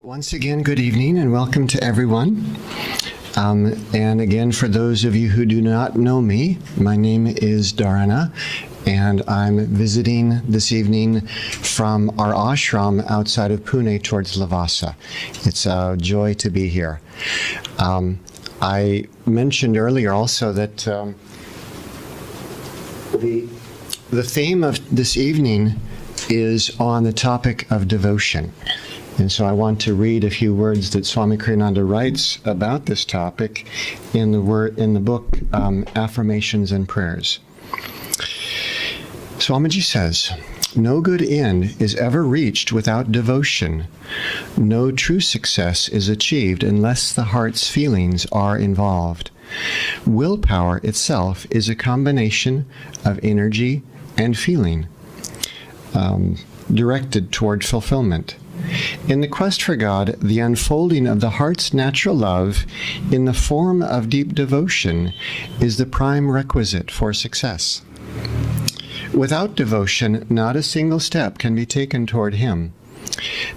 Once again, good evening and welcome to everyone. And again, for those of you who do not know me, my name is Dharana, and I'm visiting this evening from our ashram outside of Pune towards Lavasa. It's a joy to be here. I mentioned earlier also that the theme of this evening is on the topic of devotion. And so I want to read a few words that Swami Kriyananda writes about this topic in the book Affirmations and Prayers. Swamiji says, "No good end is ever reached without devotion. No true success is achieved unless the heart's feelings are involved. Willpower itself is a combination of energy and feeling, directed toward fulfillment. In the quest for God, the unfolding of the heart's natural love in the form of deep devotion is the prime requisite for success. Without devotion, not a single step can be taken toward Him.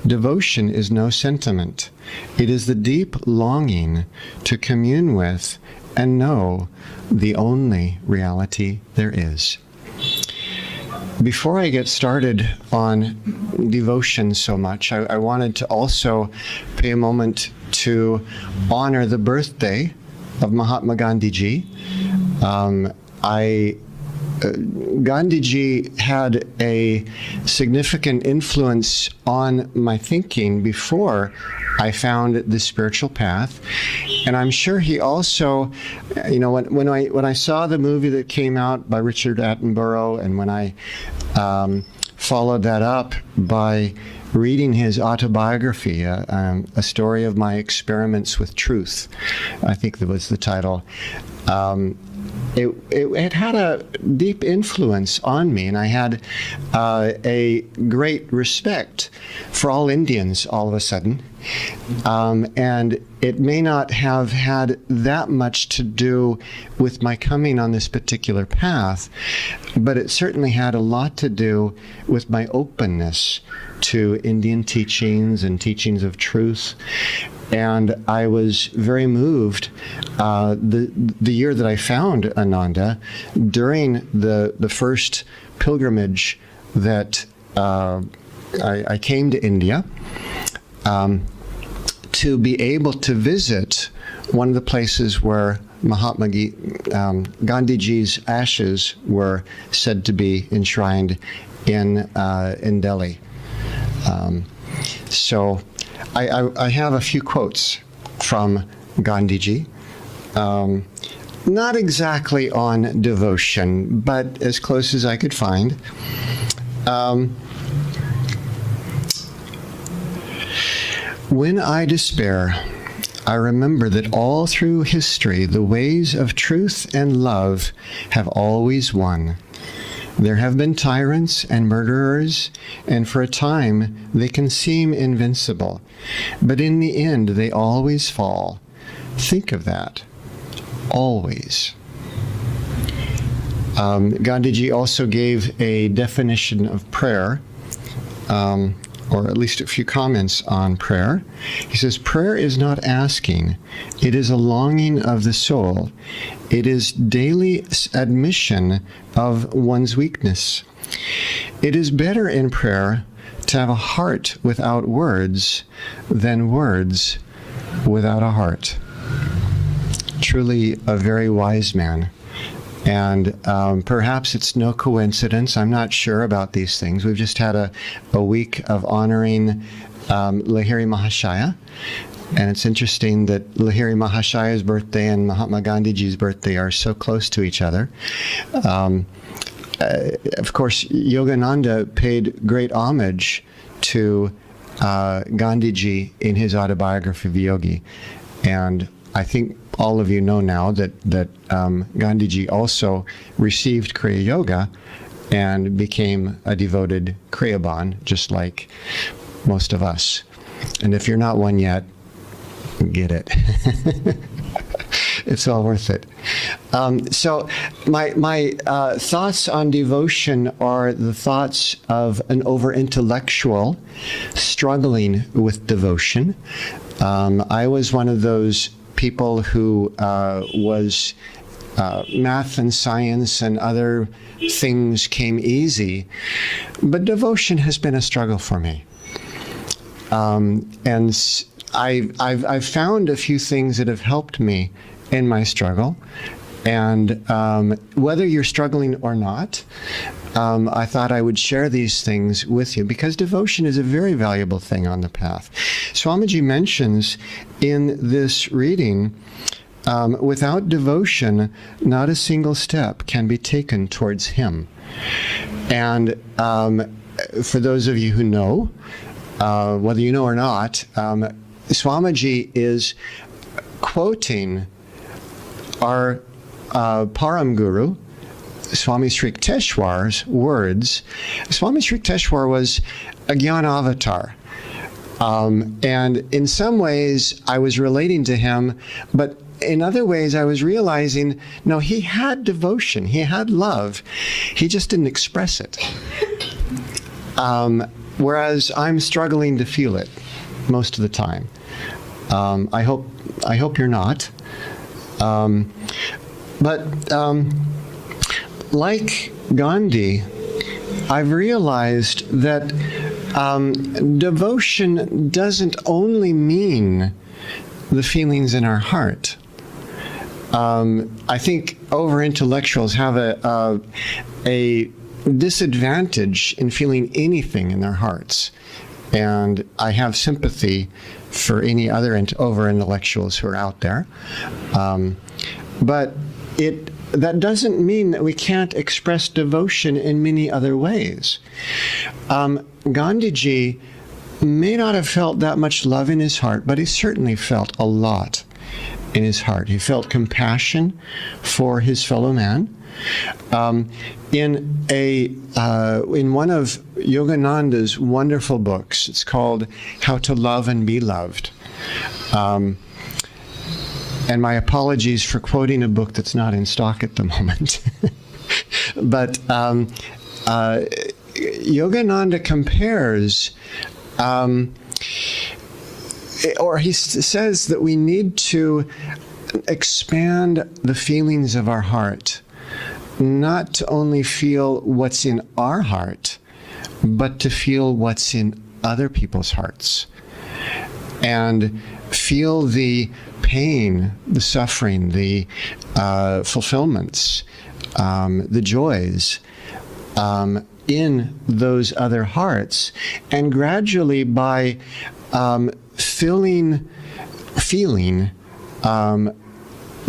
Devotion is no sentiment. It is the deep longing to commune with and know the only reality there is." Before I get started on devotion so much, I wanted to also pay a moment to honor the birthday of Mahatma Gandhiji. Gandhiji had a significant influence on my thinking before I found the spiritual path, and I'm sure he also, when I saw the movie that came out by Richard Attenborough, and when I followed that up by reading his autobiography, a story of my experiments with truth, I think that was the title. It had a deep influence on me, and I had a great respect for all Indians all of a sudden. And it may not have had that much to do with my coming on this particular path, but it certainly had a lot to do with my openness to Indian teachings and teachings of truth. And I was very moved the year that I found Ananda, during the first pilgrimage that I came to India, to be able to visit one of the places where Mahatma Gandhiji's ashes were said to be enshrined in Delhi. So I have a few quotes from Gandhiji, not exactly on devotion, but as close as I could find. "When I despair, I remember that all through history the ways of truth and love have always won. There have been tyrants and murderers, and for a time they can seem invincible, but in the end they always fall. Think of that. Always." Gandhiji also gave a definition of prayer, or at least a few comments on prayer. He says, "Prayer is not asking. It is a longing of the soul. It is daily admission of one's weakness. It is better in prayer to have a heart without words than words without a heart." Truly a very wise man. And perhaps it's no coincidence. I'm not sure about these things. We've just had a week of honoring Lahiri Mahashaya. And it's interesting that Lahiri Mahashaya's birthday and Mahatma Gandhiji's birthday are so close to each other. Of course, Yogananda paid great homage to Gandhiji in his autobiography of Yogi. And I think all of you know now that Gandhiji also received Kriya Yoga and became a devoted Kriyaban, just like most of us. And if you're not one yet, get it. It's all worth it. So my thoughts on devotion are the thoughts of an over-intellectual struggling with devotion. I was one of those people who was math and science and other things came easy, but devotion has been a struggle for me. And I've found a few things that have helped me in my struggle. And whether you're struggling or not, I thought I would share these things with you because devotion is a very valuable thing on the path. Swamiji mentions in this reading, without devotion, not a single step can be taken towards Him. And for those of you who know, whether you know or not, Swamiji is quoting our Param Guru, Swami Sri Yukteswar's words. Swami Sri Yukteswar was a Gyan avatar. And in some ways, I was relating to him, but in other ways, I was realizing, no, he had devotion, he had love, he just didn't express it. Whereas I'm struggling to feel it most of the time. I hope you're not. But like Gandhi, I've realized that devotion doesn't only mean the feelings in our heart. I think over-intellectuals have a disadvantage in feeling anything in their hearts. And I have sympathy for any other over-intellectuals who are out there. But that doesn't mean that we can't express devotion in many other ways. Gandhiji may not have felt that much love in his heart, but he certainly felt a lot in his heart. He felt compassion for his fellow man. In one of Yogananda's wonderful books, it's called How to Love and Be Loved. And my apologies for quoting a book that's not in stock at the moment. But Yogananda compares, or he says that we need to expand the feelings of our heart, not to only feel what's in our heart, but to feel what's in other people's hearts. And feel the pain, the suffering, the fulfillments, the joys in those other hearts. And gradually by feeling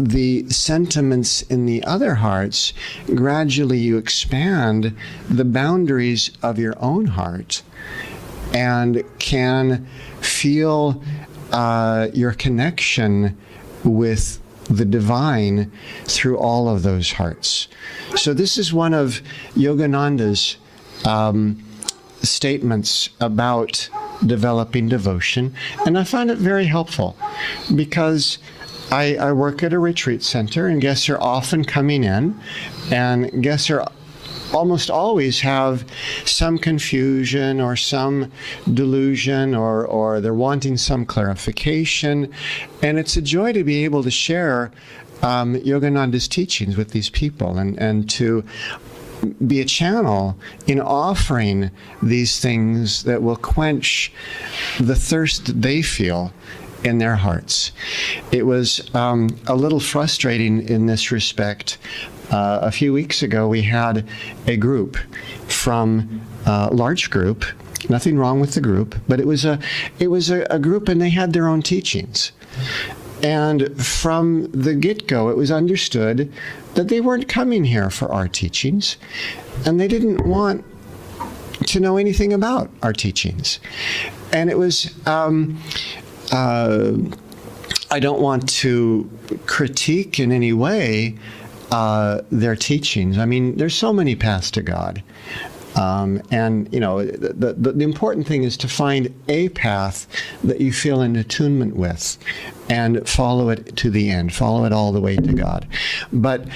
the sentiments in the other hearts, gradually you expand the boundaries of your own heart and can feel your connection with the divine through all of those hearts. So this is one of Yogananda's statements about developing devotion, and I find it very helpful because I work at a retreat center, and guests are often coming in, and guests are almost always have some confusion or some delusion, or they're wanting some clarification. And it's a joy to be able to share Yogananda's teachings with these people and to be a channel in offering these things that will quench the thirst that they feel in their hearts. It was a little frustrating in this respect. A few weeks ago, we had a group from a large group. Nothing wrong with the group, but it was a group, and they had their own teachings. And from the get-go, it was understood that they weren't coming here for our teachings, and they didn't want to know anything about our teachings. And it was I don't want to critique in any way their teachings. I mean, there's so many paths to God. And, the important thing is to find a path that you feel in attunement with and follow it to the end, follow it all the way to God. But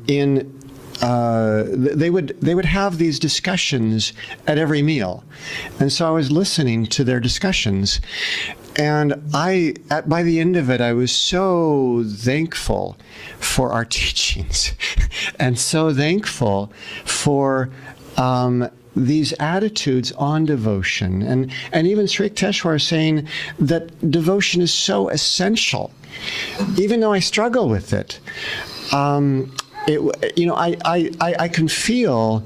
they would have these discussions at every meal. And so I was listening to their discussions, and by the end of it, I was so thankful for our teachings and so thankful for these attitudes on devotion. And even Sri Yukteswar saying that devotion is so essential. Even though I struggle with it, I can feel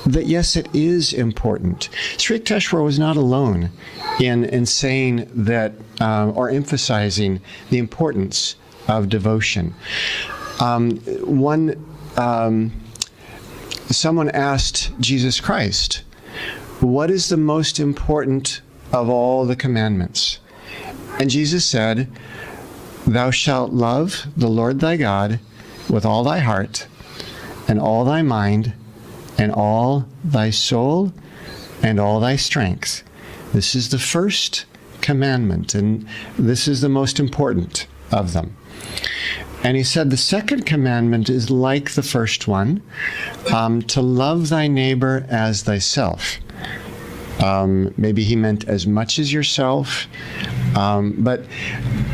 that, yes, it is important. Sri Yukteswar was not alone in saying that, or emphasizing the importance of devotion. Someone asked Jesus Christ, what is the most important of all the commandments? And Jesus said, thou shalt love the Lord thy God with all thy heart and all thy mind and all thy soul and all thy strength. This is the first commandment, and this is the most important of them. And he said the second commandment is like the first one, to love thy neighbor as thyself. Maybe he meant as much as yourself, but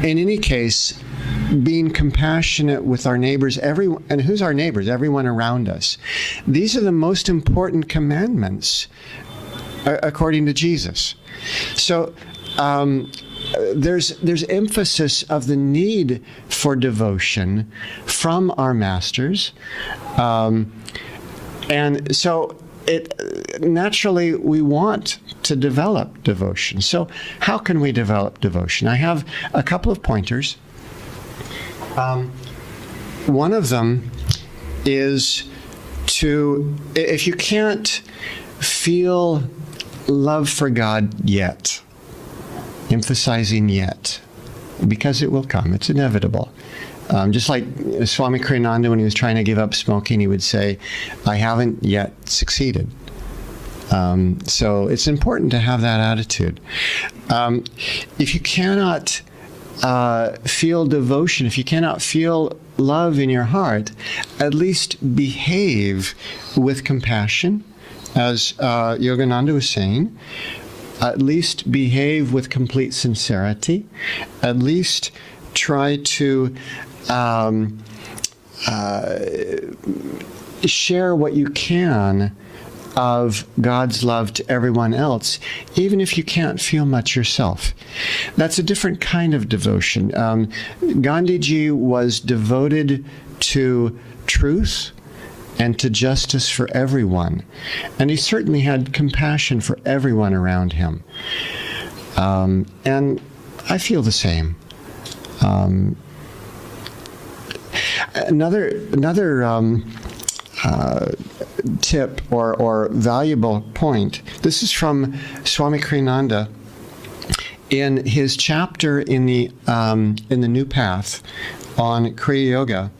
in any case, being compassionate with our neighbors, and who's our neighbors? Everyone around us. These are the most important commandments, according to Jesus. So there's emphasis of the need for devotion from our masters, and so naturally we want to develop devotion. So how can we develop devotion? I have a couple of pointers. One of them is if you can't feel love for God yet, emphasizing yet, because it will come, it's inevitable. Just like Swami Kriyananda, when he was trying to give up smoking, he would say, I haven't yet succeeded. So it's important to have that attitude. If you cannot feel devotion, if you cannot feel love in your heart, at least behave with compassion, as Yogananda was saying. At least behave with complete sincerity. At least try to share what you can of God's love to everyone else, even if you can't feel much yourself. That's a different kind of devotion. Gandhiji was devoted to truth and to justice for everyone. And he certainly had compassion for everyone around him. And I feel the same. Another tip or valuable point. This is from Swami Kriyananda in his chapter in the New Path on Kriya Yoga.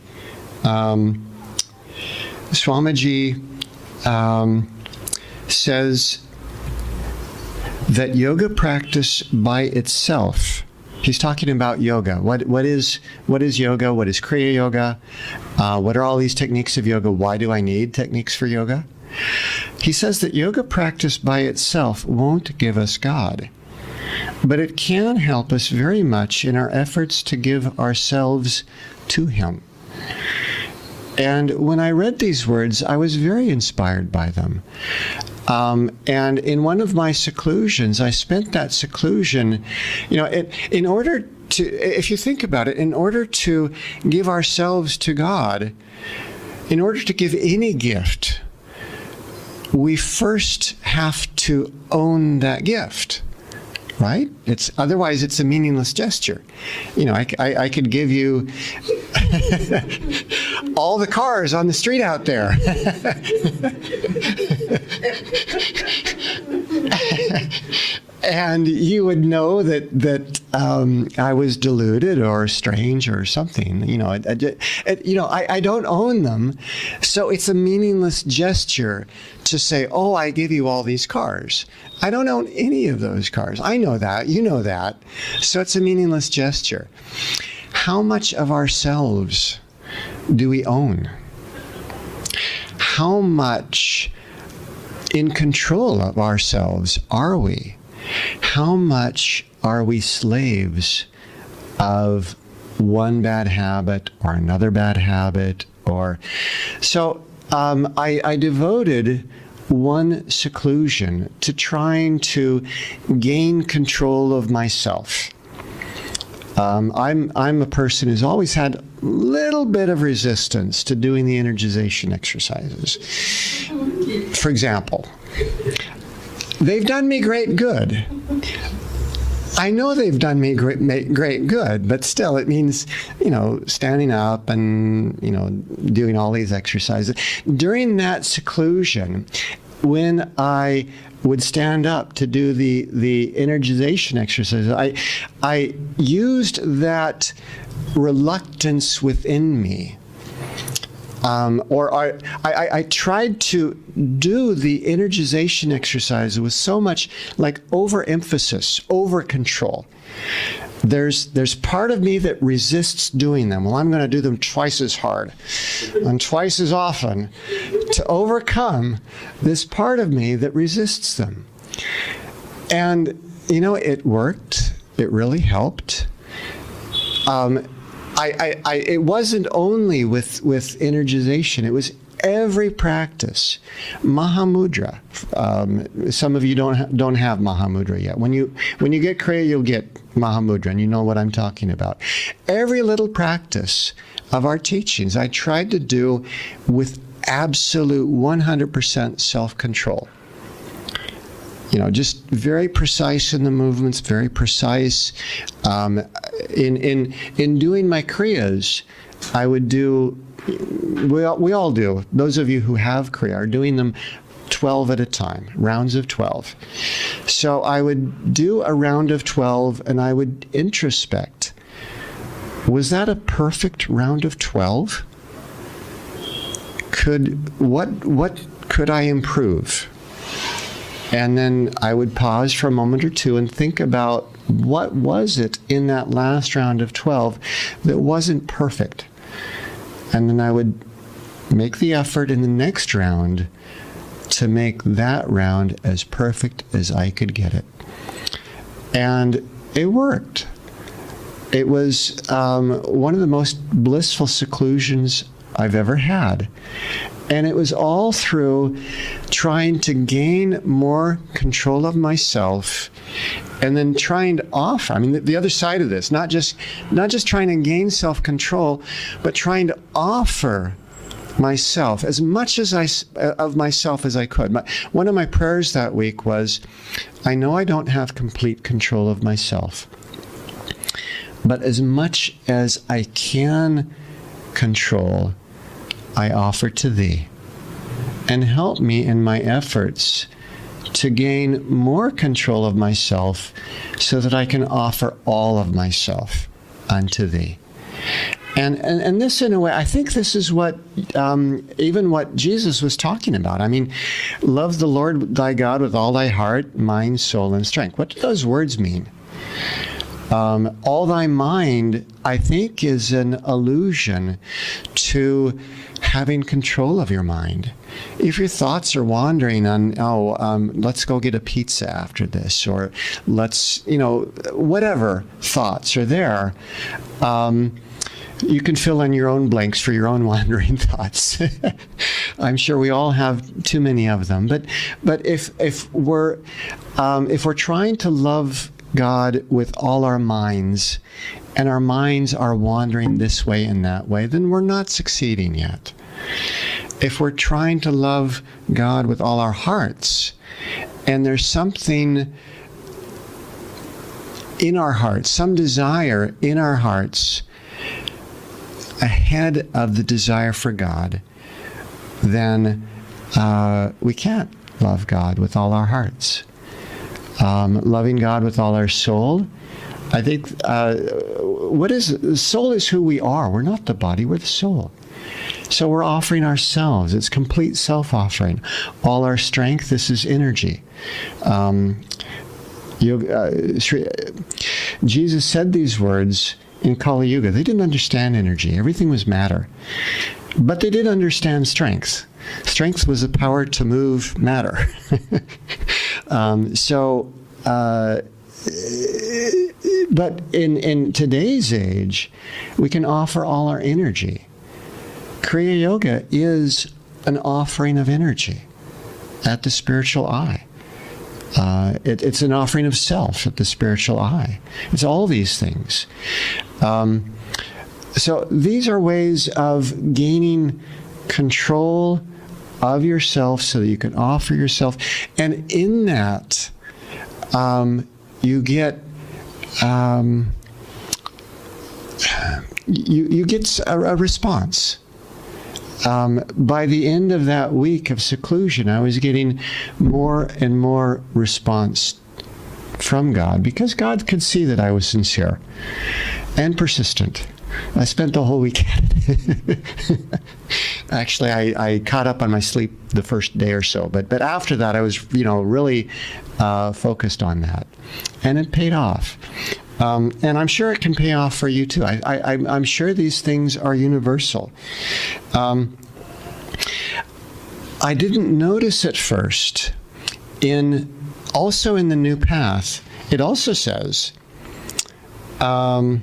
Swamiji says that yoga practice by itself. He's talking about yoga. What is yoga? What is Kriya Yoga? What are all these techniques of yoga? Why do I need techniques for yoga? He says that yoga practice by itself won't give us God, but it can help us very much in our efforts to give ourselves to Him. And when I read these words, I was very inspired by them. And in one of my seclusions, I spent that seclusion, in order to, if you think about it, in order to give ourselves to God, in order to give any gift, we first have to own that gift. Right? Otherwise it's a meaningless gesture. I could give you all the cars on the street out there. And you would know that I was deluded or strange or something. I don't own them, so it's a meaningless gesture to say, "Oh, I give you all these cars." I don't own any of those cars. I know that. You know that. So it's a meaningless gesture. How much of ourselves do we own? How much in control of ourselves are we? How much are we slaves of one bad habit or another bad habit? I devoted one seclusion to trying to gain control of myself. I'm a person who's always had a little bit of resistance to doing the energization exercises. For example, they've done me great good. I know they've done me great good, but still it means, standing up and, doing all these exercises. During that seclusion, when I would stand up to do the energization exercises, I used that reluctance within me. I tried to do the energization exercise with so much overemphasis, over control. There's part of me that resists doing them. Well, I'm going to do them twice as hard and twice as often to overcome this part of me that resists them. And, it worked. It really helped. It wasn't only with energization. It was every practice. Mahamudra. Some of you don't have Mahamudra yet. When you get Kriya, you'll get Mahamudra, and you know what I'm talking about. Every little practice of our teachings, I tried to do with absolute 100% self-control. Just very precise in the movements, very precise. In doing my kriyas, I would do, we all do, those of you who have kriya are doing them 12 at a time, rounds of 12. So I would do a round of 12 and I would introspect. Was that a perfect round of 12? What could I improve? And then I would pause for a moment or two and think about what was it in that last round of 12 that wasn't perfect. And then I would make the effort in the next round to make that round as perfect as I could get it. And it worked. It was one of the most blissful seclusions I've ever had. And it was all through trying to gain more control of myself and then trying to offer, the other side of this, not just trying to gain self-control, but trying to offer myself as much of myself as I could. One of my prayers that week was, I know I don't have complete control of myself, but as much as I can control, I offer to Thee, and help me in my efforts to gain more control of myself so that I can offer all of myself unto Thee. And this, in a way, I think this is what, even what Jesus was talking about. Love the Lord thy God with all thy heart, mind, soul, and strength. What do those words mean? All thy mind, I think, is an allusion to having control of your mind. If your thoughts are wandering on, let's go get a pizza after this, or let's, whatever thoughts are there, you can fill in your own blanks for your own wandering thoughts. I'm sure we all have too many of them. But if we're trying to love God with all our minds, and our minds are wandering this way and that way, then we're not succeeding yet. If we're trying to love God with all our hearts, and there's something in our hearts, some desire in our hearts ahead of the desire for God, then we can't love God with all our hearts. loving God with all our soul. I think the soul is who we are. We're not the body, we're the soul. So we're offering ourselves. It's complete self-offering. All our strength, this is energy. Jesus said these words in Kali Yuga. They didn't understand energy. Everything was matter. But they did understand strength. Strength was the power to move matter. But in today's age, we can offer all our energy. Kriya Yoga is an offering of energy at the spiritual eye. It's an offering of self at the spiritual eye. It's all these things. So these are ways of gaining control of yourself so that you can offer yourself. And in that, you get you get a response. By the end of that week of seclusion, I was getting more and more response from God, because God could see that I was sincere and persistent. I spent the whole weekend. Actually, I caught up on my sleep the first day or so, but after that, I was really focused on that, and it paid off. And I'm sure it can pay off for you too. I'm sure these things are universal. I didn't notice at first. Also in the New Path, it also says, to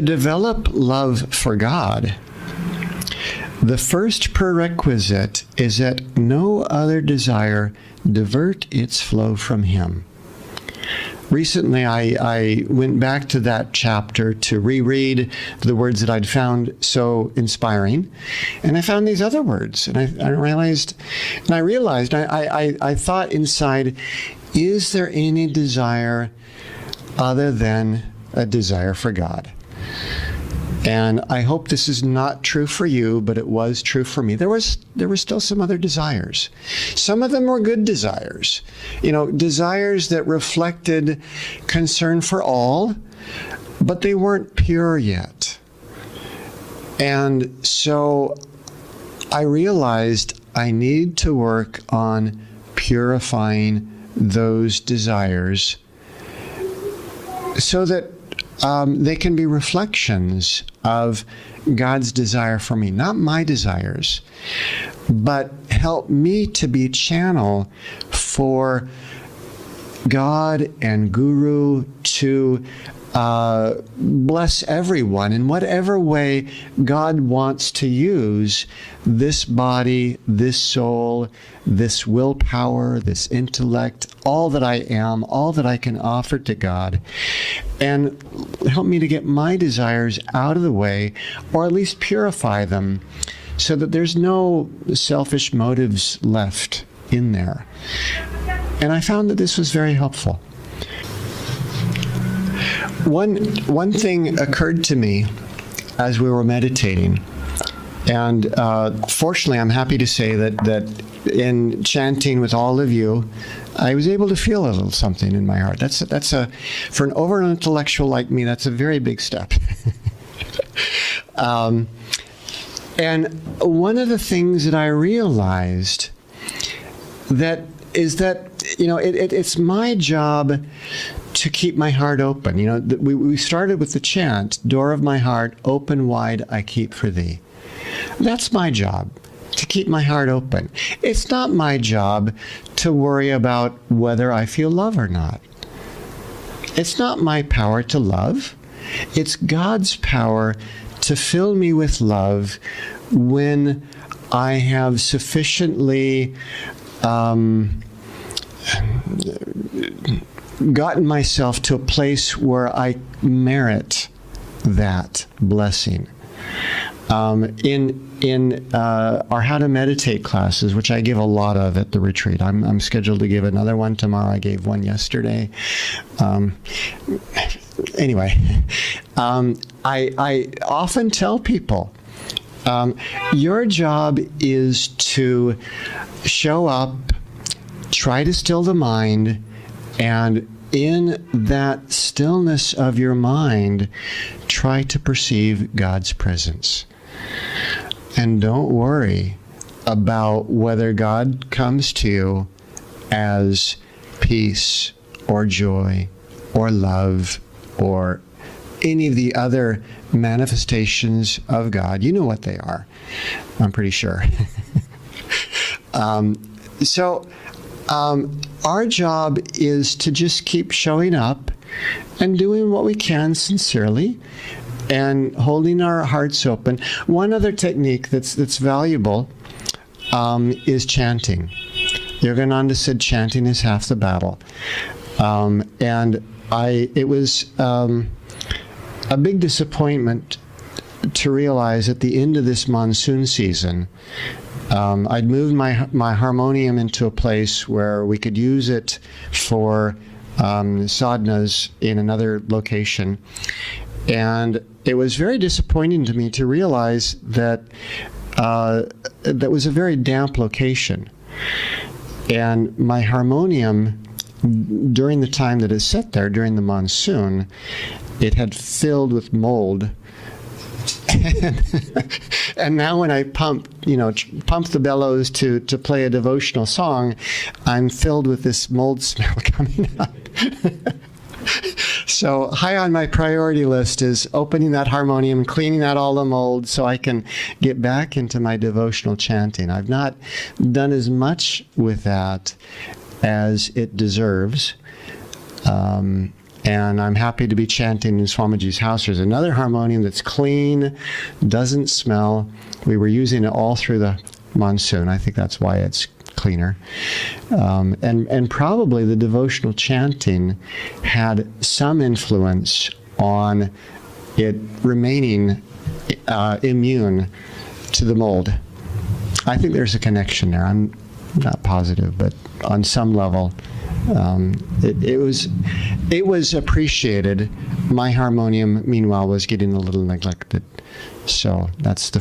develop love for God, the first prerequisite is that no other desire divert its flow from Him. Recently, I went back to that chapter to reread the words that I'd found so inspiring, and I found these other words, and I realized, I thought inside, is there any desire other than a desire for God? And I hope this is not true for you, but it was true for me. There were still some other desires. Some of them were good desires. Desires that reflected concern for all, but they weren't pure yet. And so I realized I need to work on purifying those desires so that they can be reflections of God's desire for me, not my desires, but help me to be a channel for God and Guru to bless everyone in whatever way God wants to use this body, this soul, this willpower, this intellect, all that I am, all that I can offer to God, and help me to get my desires out of the way, or at least purify them so that there's no selfish motives left in there. And I found that this was very helpful. One thing occurred to me as we were meditating, and fortunately I'm happy to say that in chanting with all of you, I was able to feel a little something in my heart. For an over-intellectual like me, that's a very big step. And one of the things that I realized is that it's my job to keep my heart open. We started with the chant, door of my heart, open wide I keep for thee. That's my job, to keep my heart open. It's not my job to worry about whether I feel love or not. It's not my power to love. It's God's power to fill me with love when I have sufficiently gotten myself to a place where I merit that blessing. In our How to Meditate classes, which I give a lot of at the retreat. I'm scheduled to give another one tomorrow. I gave one yesterday. Anyway, I often tell people, Your job is to show up, try to still the mind, and in that stillness of your mind, try to perceive God's presence. And don't worry about whether God comes to you as peace or joy or love or any of the other manifestations of God. You know what they are, I'm pretty sure. Our job is to just keep showing up and doing what we can sincerely and holding our hearts open. One other technique that's valuable is chanting. Yogananda said chanting is half the battle. It was a big disappointment to realize at the end of this monsoon season, I'd moved my harmonium into a place where we could use it for sadhanas in another location. And it was very disappointing to me to realize that that was a very damp location. And my harmonium, during the time that it sat there, during the monsoon, it had filled with mold. And now when I pump the bellows to play a devotional song, I'm filled with this mold smell coming up. So high on my priority list is opening that harmonium, cleaning out all the mold so I can get back into my devotional chanting. I've not done as much with that as it deserves. And I'm happy to be chanting in Swamiji's house. There's another harmonium that's clean, doesn't smell. We were using it all through the monsoon. I think that's why it's cleaner. And probably the devotional chanting had some influence on it remaining immune to the mold. I think there's a connection there. I'm not positive, but on some level, it was appreciated. My harmonium, meanwhile, was getting a little neglected. So that's the